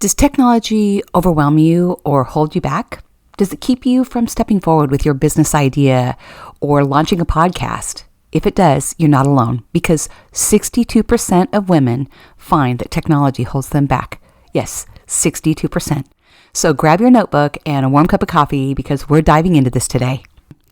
Does technology overwhelm you or hold you back? Does it keep you from stepping forward with your business idea or launching a podcast? If it does, you're not alone, because 62% of women find that technology holds them back. Yes, 62%. So grab your notebook and a warm cup of coffee because we're diving into this today.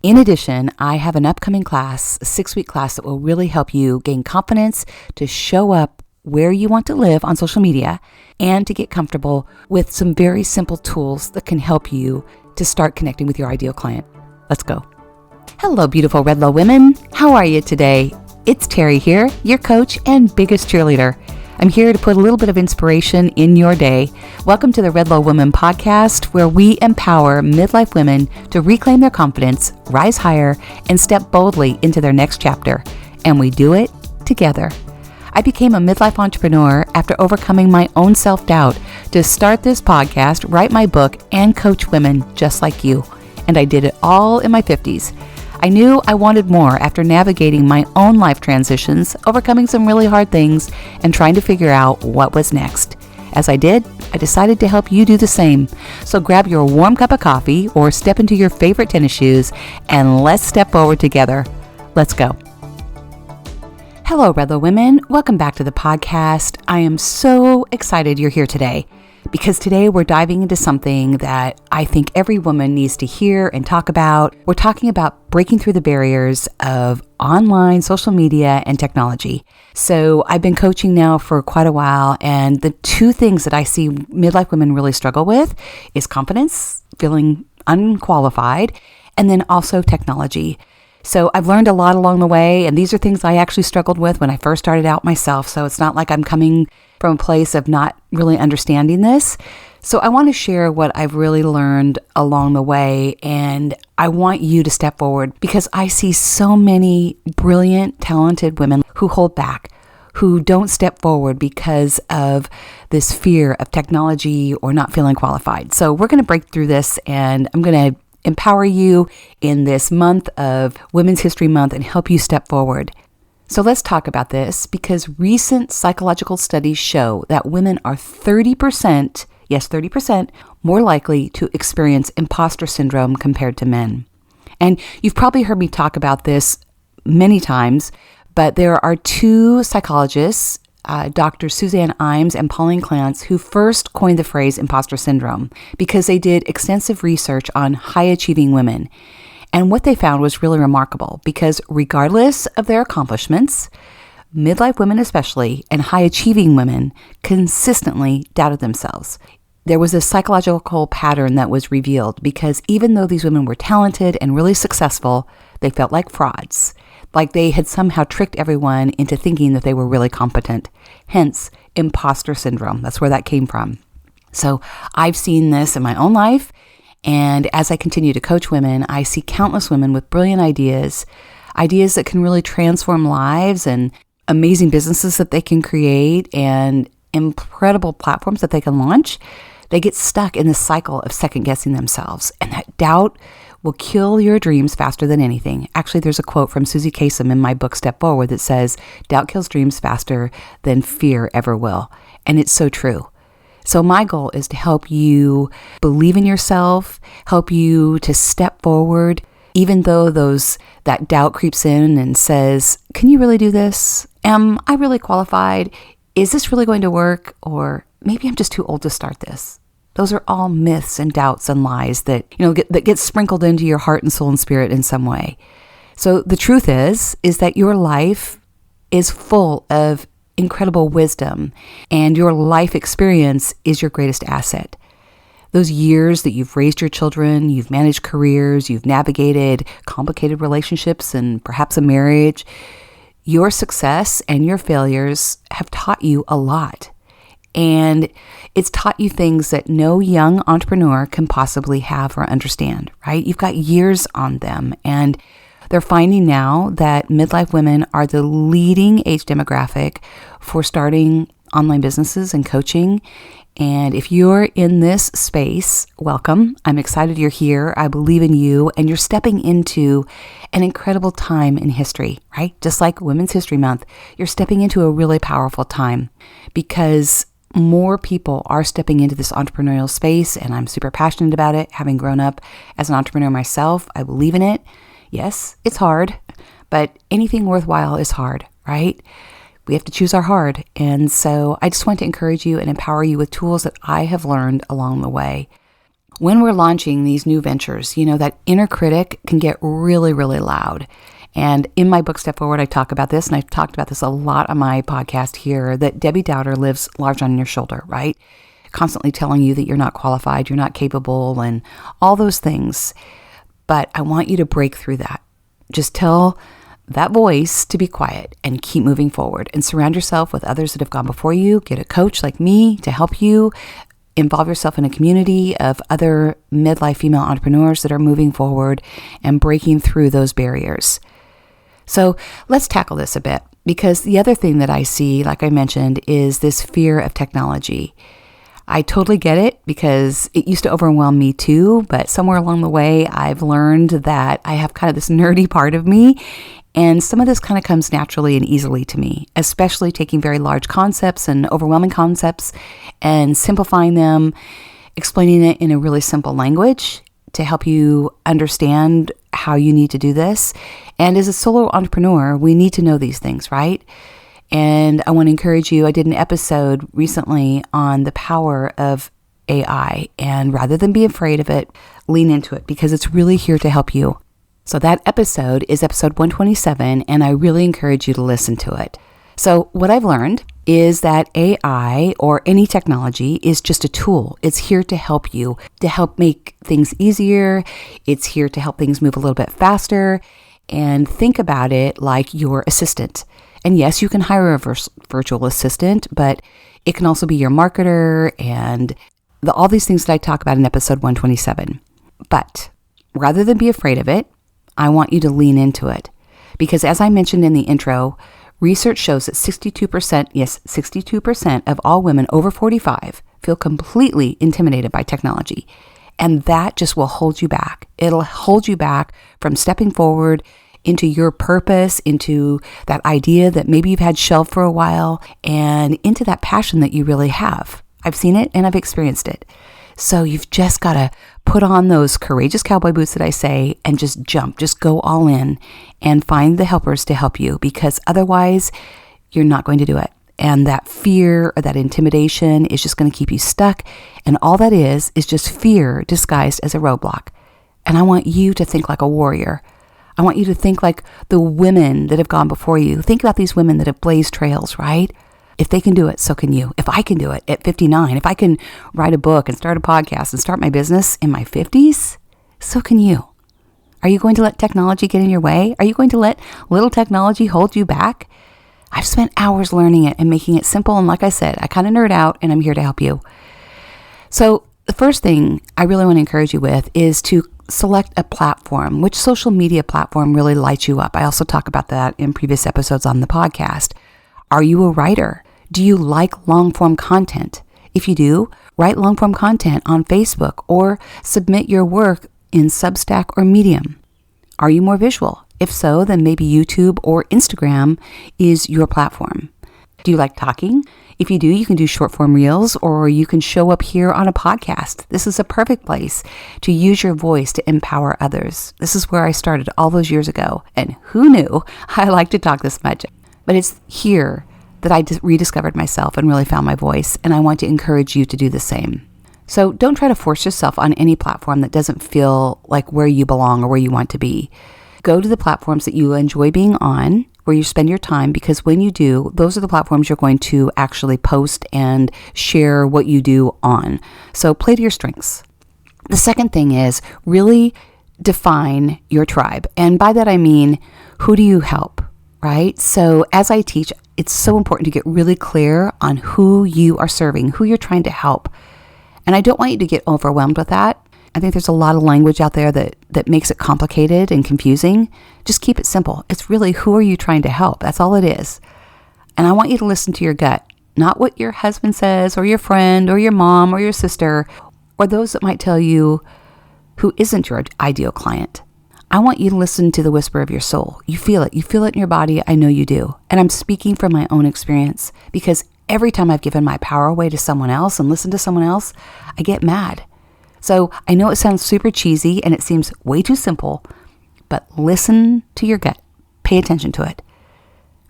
In addition, I have an upcoming class, a 6-week class that will really help you gain confidence to show up where you want to live on social media and to get comfortable with some very simple tools that can help you to start connecting with your ideal client. Let's go. Hello, beautiful Redlo women. How are you today? It's Terry here, your coach and biggest cheerleader. I'm here to put a little bit of inspiration in your day. Welcome to the Redlo Women podcast, where we empower midlife women to reclaim their confidence, rise higher, and step boldly into their next chapter. And we do it together. I became a midlife entrepreneur after overcoming my own self-doubt to start this podcast, write my book, and coach women just like you. And I did it all in my 50s. I knew I wanted more after navigating my own life transitions, overcoming some really hard things, and trying to figure out what was next. As I did, I decided to help you do the same. So grab your warm cup of coffee or step into your favorite tennis shoes and let's step forward together. Let's go. Hello, Redlo women. Welcome back to the podcast. I am so excited you're here today because today we're diving into something that I think every woman needs to hear and talk about. We're talking about breaking through the barriers of online social media and technology. So I've been coaching now for quite a while, and the two things that I see midlife women really struggle with is confidence, feeling unqualified, and then also technology. So I've learned a lot along the way, and these are things I actually struggled with when I first started out myself. So it's not like I'm coming from a place of not really understanding this. So I want to share what I've really learned along the way, and I want you to step forward because I see so many brilliant, talented women who hold back, who don't step forward because of this fear of technology or not feeling qualified. So we're going to break through this, and I'm going to empower you in this month of Women's History Month and help you step forward. So let's talk about this because recent psychological studies show that women are 30%, yes, 30% more likely to experience imposter syndrome compared to men. And you've probably heard me talk about this many times, but there are two psychologists, Dr. Suzanne Imes and Pauline Clance, who first coined the phrase imposter syndrome because they did extensive research on high-achieving women. And what they found was really remarkable because regardless of their accomplishments, midlife women especially, and high-achieving women consistently doubted themselves. There was a psychological pattern that was revealed because even though these women were talented and really successful, they felt like frauds. Like they had somehow tricked everyone into thinking that they were really competent. Hence, imposter syndrome. That's where that came from. So I've seen this in my own life. And as I continue to coach women, I see countless women with brilliant ideas that can really transform lives and amazing businesses that they can create and incredible platforms that they can launch. They get stuck in this cycle of second guessing themselves. And that doubt will kill your dreams faster than anything. Actually, there's a quote from Susie Kasem in my book, Step Forward, that says, doubt kills dreams faster than fear ever will. And it's so true. So my goal is to help you believe in yourself, help you to step forward, even though that doubt creeps in and says, can you really do this? Am I really qualified? Is this really going to work? Or maybe I'm just too old to start this. Those are all myths and doubts and lies that get sprinkled into your heart and soul and spirit in some way. So the truth is that your life is full of incredible wisdom, and your life experience is your greatest asset. Those years that you've raised your children, you've managed careers, you've navigated complicated relationships and perhaps a marriage, your success and your failures have taught you a lot. And it's taught you things that no young entrepreneur can possibly have or understand, right? You've got years on them, and they're finding now that midlife women are the leading age demographic for starting online businesses and coaching. And if you're in this space, welcome. I'm excited you're here. I believe in you, and you're stepping into an incredible time in history, right? Just like Women's History Month, you're stepping into a really powerful time because more people are stepping into this entrepreneurial space, and I'm super passionate about it. Having grown up as an entrepreneur myself, I believe in it. Yes, it's hard, but anything worthwhile is hard, right? We have to choose our hard. And so I just want to encourage you and empower you with tools that I have learned along the way. When we're launching these new ventures, that inner critic can get really, really loud. And in my book, Step Forward, I talk about this, and I've talked about this a lot on my podcast here, that Debbie Dowder lives large on your shoulder, right? Constantly telling you that you're not qualified, you're not capable, and all those things. But I want you to break through that. Just tell that voice to be quiet and keep moving forward, and surround yourself with others that have gone before you. Get a coach like me to help you. Involve yourself in a community of other midlife female entrepreneurs that are moving forward and breaking through those barriers. So let's tackle this a bit, because the other thing that I see, like I mentioned, is this fear of technology. I totally get it, because it used to overwhelm me too, but somewhere along the way, I've learned that I have kind of this nerdy part of me, and some of this kind of comes naturally and easily to me, especially taking very large concepts and overwhelming concepts and simplifying them, explaining it in a really simple language to help you understand how you need to do this. And as a solo entrepreneur, we need to know these things, right? And I want to encourage you. I did an episode recently on the power of AI, and rather than be afraid of it, lean into it, because it's really here to help you. So that episode is episode 127, and I really encourage you to listen to it. So what I've learned is that AI, or any technology, is just a tool. It's here to help you, to help make things easier. It's here to help things move a little bit faster. And think about it like your assistant. And yes, you can hire a virtual assistant, but it can also be your marketer and all these things that I talk about in episode 127. But rather than be afraid of it, I want you to lean into it. Because as I mentioned in the intro, research shows that 62% of all women over 45 feel completely intimidated by technology. And that just will hold you back. It'll hold you back from stepping forward into your purpose, into that idea that maybe you've had shelved for a while, and into that passion that you really have. I've seen it and I've experienced it. So you've just got to put on those courageous cowboy boots that I say and just jump, just go all in and find the helpers to help you, because otherwise you're not going to do it. And that fear or that intimidation is just going to keep you stuck. And all that is just fear disguised as a roadblock. And I want you to think like a warrior. I want you to think like the women that have gone before you. Think about these women that have blazed trails, right? If they can do it, so can you. If I can do it at 59, if I can write a book and start a podcast and start my business in my 50s, so can you. Are you going to let technology get in your way? Are you going to let little technology hold you back? I've spent hours learning it and making it simple. And like I said, I kind of nerd out, and I'm here to help you. So the first thing I really want to encourage you with is to select a platform. Which social media platform really lights you up? I also talk about that in previous episodes on the podcast. Are you a writer? Do you like long-form content? If you do, write long-form content on Facebook or submit your work in Substack or Medium. Are you more visual? If so, then maybe YouTube or Instagram is your platform. Do you like talking? If you do, you can do short-form reels, or you can show up here on a podcast. This is a perfect place to use your voice to empower others. This is where I started all those years ago, and who knew I like to talk this much? But it's here that I rediscovered myself and really found my voice, and I want to encourage you to do the same. So don't try to force yourself on any platform that doesn't feel like where you belong or where you want to be. Go to the platforms that you enjoy being on, where you spend your time, because when you do, those are the platforms you're going to actually post and share what you do on. So play to your strengths. The second thing is really define your tribe. And by that I mean, who do you help, right? So as I teach, it's so important to get really clear on who you are serving, who you're trying to help. And I don't want you to get overwhelmed with that. I think there's a lot of language out there that makes it complicated and confusing. Just keep it simple. It's really, who are you trying to help? That's all it is. And I want you to listen to your gut, not what your husband says or your friend or your mom or your sister or those that might tell you who isn't your ideal client. I want you to listen to the whisper of your soul. You feel it. You feel it in your body. I know you do. And I'm speaking from my own experience, because every time I've given my power away to someone else and listened to someone else, I get mad. So I know it sounds super cheesy and it seems way too simple, but listen to your gut. Pay attention to it.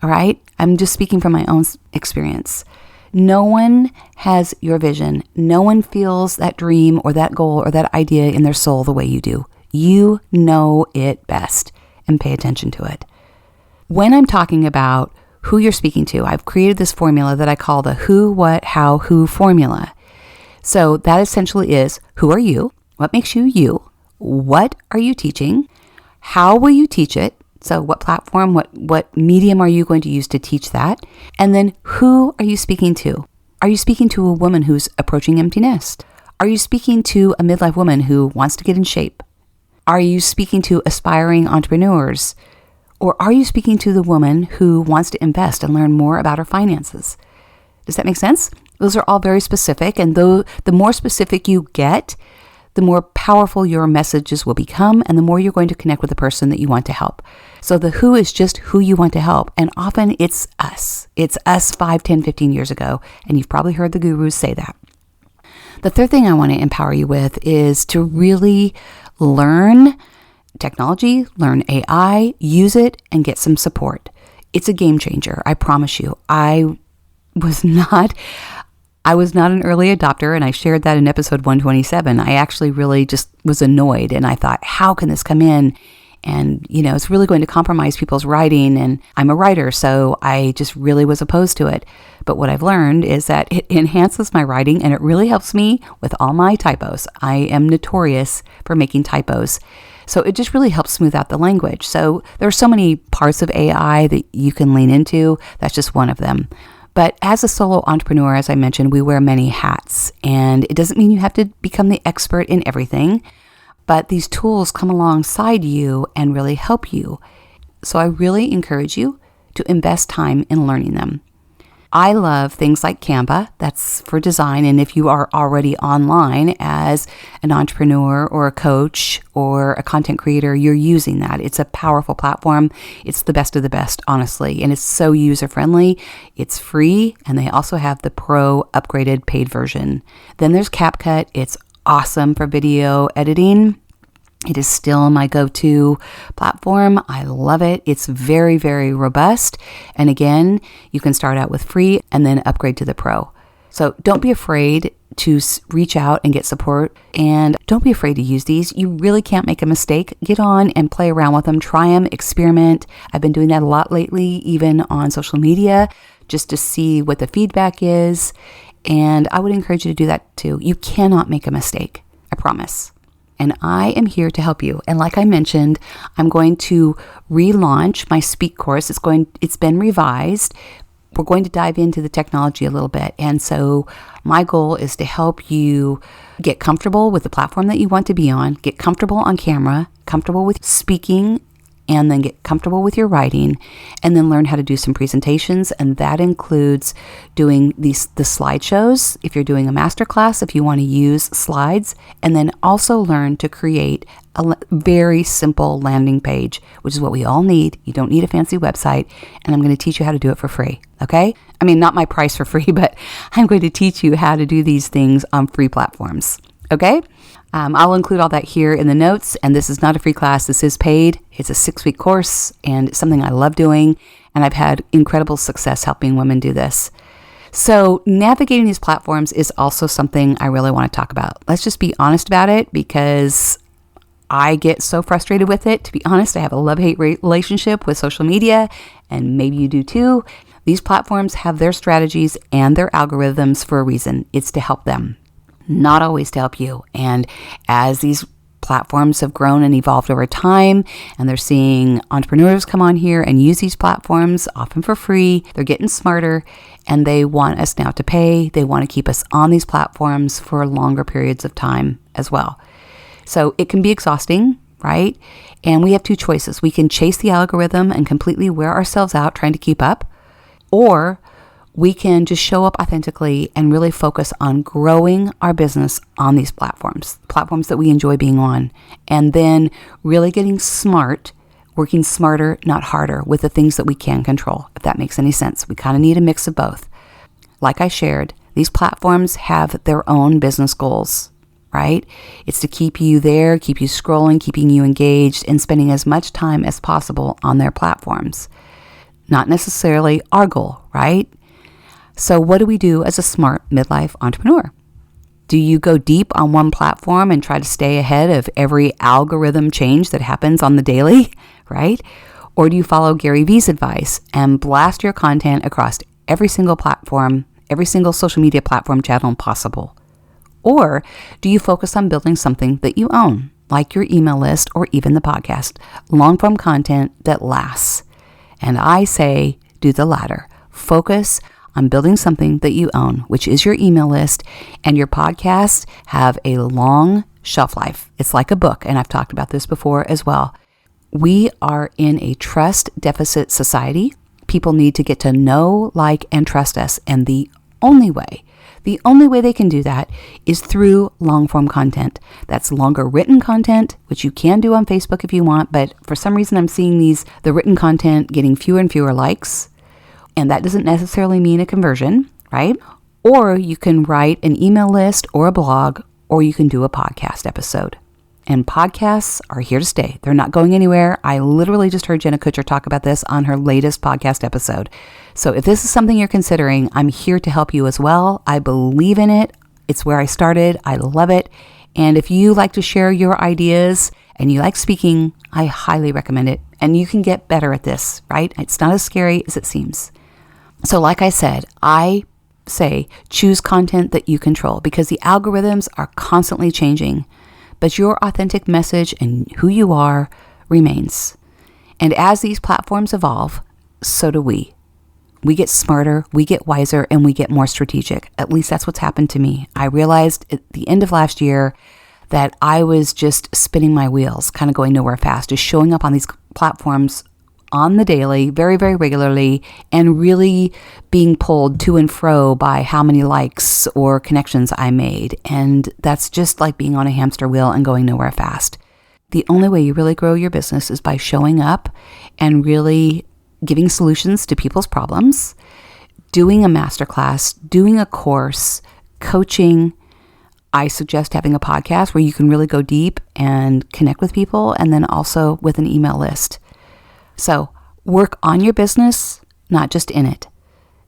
All right? I'm just speaking from my own experience. No one has your vision. No one feels that dream or that goal or that idea in their soul the way you do. You know it best, and pay attention to it. When I'm talking about who you're speaking to, I've created this formula that I call the who, what, how, who formula. So that essentially is, who are you? What makes you you? What are you teaching? How will you teach it? So what platform, what medium are you going to use to teach that? And then who are you speaking to? Are you speaking to a woman who's approaching empty nest? Are you speaking to a midlife woman who wants to get in shape? Are you speaking to aspiring entrepreneurs? Or are you speaking to the woman who wants to invest and learn more about her finances? Does that make sense? Those are all very specific, and the more specific you get, the more powerful your messages will become, and the more you're going to connect with the person that you want to help. So the who is just who you want to help, and often it's us. It's us 5, 10, 15 years ago, and you've probably heard the gurus say that. The third thing I want to empower you with is to really learn technology, learn AI, use it, and get some support. It's a game changer, I promise you. I was not an early adopter, and I shared that in episode 127. I actually really just was annoyed, and I thought, how can this come in? And, it's really going to compromise people's writing, and I'm a writer, so I just really was opposed to it. But what I've learned is that it enhances my writing, and it really helps me with all my typos. I am notorious for making typos. So it just really helps smooth out the language. So there are so many parts of AI that you can lean into. That's just one of them. But as a solo entrepreneur, as I mentioned, we wear many hats, and it doesn't mean you have to become the expert in everything, but these tools come alongside you and really help you. So I really encourage you to invest time in learning them. I love things like Canva, that's for design, and if you are already online as an entrepreneur or a coach or a content creator, you're using that. It's a powerful platform. It's the best of the best, honestly, and it's so user-friendly. It's free, and they also have the pro upgraded paid version. Then there's CapCut. It's awesome for video editing. It is still my go-to platform. I love it. It's very, very robust. And again, you can start out with free and then upgrade to the pro. So don't be afraid to reach out and get support. And don't be afraid to use these. You really can't make a mistake. Get on and play around with them. Try them, experiment. I've been doing that a lot lately, even on social media, just to see what the feedback is. And I would encourage you to do that too. You cannot make a mistake. I promise. And I am here to help you. And like I mentioned, I'm going to relaunch my Speak course. It's been revised. We're going to dive into the technology a little bit. And so my goal is to help you get comfortable with the platform that you want to be on, get comfortable on camera, comfortable with speaking, and then get comfortable with your writing, and then learn how to do some presentations. And that includes doing the slideshows, if you're doing a masterclass, if you want to use slides, and then also learn to create a very simple landing page, which is what we all need. You don't need a fancy website, and I'm going to teach you how to do it for free, okay? I mean, not my price for free, but I'm going to teach you how to do these things on free platforms, okay? I'll include all that here in the notes, and this is not a free class. This is paid. It's a 6-week course, and it's something I love doing, and I've had incredible success helping women do this. So navigating these platforms is also something I really want to talk about. Let's just be honest about it, because I get so frustrated with it. To be honest, I have a love-hate relationship with social media, and maybe you do too. These platforms have their strategies and their algorithms for a reason. It's to help them, not always to help you. And as these platforms have grown and evolved over time, and they're seeing entrepreneurs come on here and use these platforms, often for free, they're getting smarter, and they want us now to pay. They want to keep us on these platforms for longer periods of time as well. So it can be exhausting, right? And we have two choices. We can chase the algorithm and completely wear ourselves out trying to keep up, or we can just show up authentically and really focus on growing our business on these platforms that we enjoy being on, and then really getting smart, working smarter, not harder, with the things that we can control, if that makes any sense. We kind of need a mix of both. like I shared, these platforms have their own business goals, right? It's to keep you there, keep you scrolling, keeping you engaged, and spending as much time as possible on their platforms. Not necessarily our goal, right? So what do we do as a smart midlife entrepreneur? Do you go deep on one platform and try to stay ahead of every algorithm change that happens on the daily, right? Or do you follow Gary Vee's advice and blast your content across every single platform, every single social media platform channel possible? Or do you focus on building something that you own, like your email list or even the podcast, long-form content that lasts? And I say, do the latter. Focus on building something that you own, which is your email list, and your podcasts have a long shelf life. It's like a book, and I've talked about this before as well. We are in a trust deficit society. People need to get to know, like, and trust us, and the only way they can do that is through long-form content. That's longer written content, which you can do on Facebook if you want, but for some reason I'm seeing the written content getting fewer and fewer likes. And that doesn't necessarily mean a conversion, right? Or you can write an email list or a blog, or you can do a podcast episode. And podcasts are here to stay. They're not going anywhere. I literally just heard Jenna Kutcher talk about this on her latest podcast episode. So if this is something you're considering, I'm here to help you as well. I believe in it. It's where I started. I love it. And if you like to share your ideas and you like speaking, I highly recommend it. And you can get better at this, right? It's not as scary as it seems. So like I said, I say choose content that you control because the algorithms are constantly changing, but your authentic message and who you are remains. And as these platforms evolve, so do we. We get smarter, we get wiser, and we get more strategic. At least that's what's happened to me. I realized at the end of last year that I was just spinning my wheels, kind of going nowhere fast, just showing up on these platforms on the daily, very, very regularly, and really being pulled to and fro by how many likes or connections I made. And that's just like being on a hamster wheel and going nowhere fast. The only way you really grow your business is by showing up and really giving solutions to people's problems, doing a masterclass, doing a course, coaching. I suggest having a podcast where you can really go deep and connect with people, and then also with an email list. So work on your business, not just in it.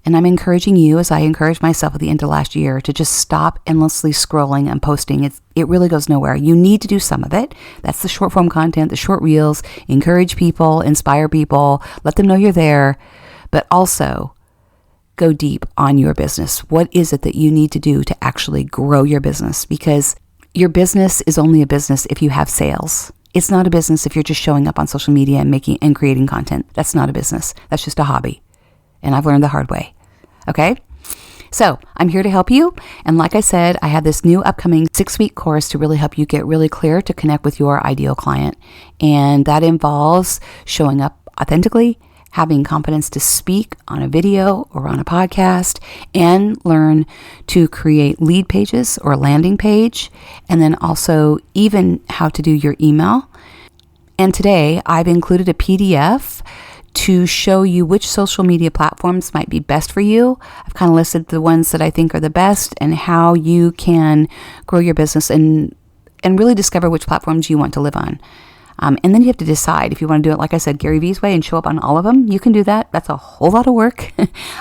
And I'm encouraging you, as I encouraged myself at the end of last year, to just stop endlessly scrolling and posting. It really goes nowhere. You need to do some of it. That's the short form content, the short reels. Encourage people, inspire people, let them know you're there. But also go deep on your business. What is it that you need to do to actually grow your business? Because your business is only a business if you have sales. It's not a business if you're just showing up on social media and creating content. That's not a business. That's just a hobby. And I've learned the hard way. Okay? So I'm here to help you. And like I said, I have this new upcoming 6-week course to really help you get really clear to connect with your ideal client. And that involves showing up authentically, having confidence to speak on a video or on a podcast, and learn to create lead pages or a landing page, and then also even how to do your email. And today I've included a PDF to show you which social media platforms might be best for you. I've kind of listed the ones that I think are the best and how you can grow your business and really discover which platforms you want to live on. And then you have to decide if you want to do it, like I said, Gary Vee's way and show up on all of them. You can do that. That's a whole lot of work.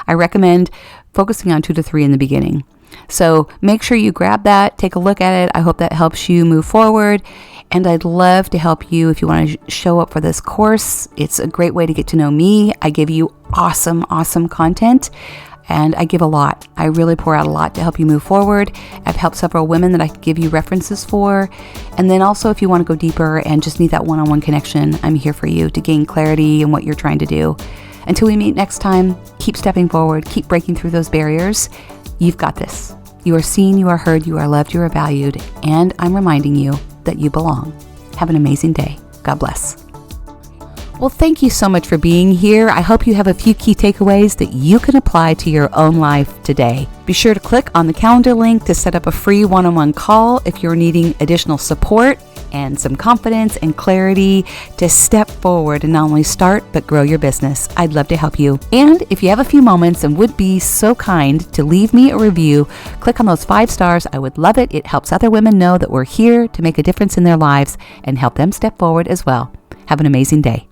I recommend focusing on 2 to 3 in the beginning. So make sure you grab that, take a look at it. I hope that helps you move forward. And I'd love to help you if you want to show up for this course. It's a great way to get to know me. I give you awesome, awesome content. And I give a lot. I really pour out a lot to help you move forward. I've helped several women that I can give you references for. And then also, if you want to go deeper and just need that one-on-one connection, I'm here for you to gain clarity in what you're trying to do. Until we meet next time, keep stepping forward, keep breaking through those barriers. You've got this. You are seen, you are heard, you are loved, you are valued. And I'm reminding you that you belong. Have an amazing day. God bless. Well, thank you so much for being here. I hope you have a few key takeaways that you can apply to your own life today. Be sure to click on the calendar link to set up a free one-on-one call if you're needing additional support. and some confidence and clarity to step forward and not only start, but grow your business. I'd love to help you. And if you have a few moments and would be so kind to leave me a review, click on those 5 stars. I would love it. It helps other women know that we're here to make a difference in their lives and help them step forward as well. Have an amazing day.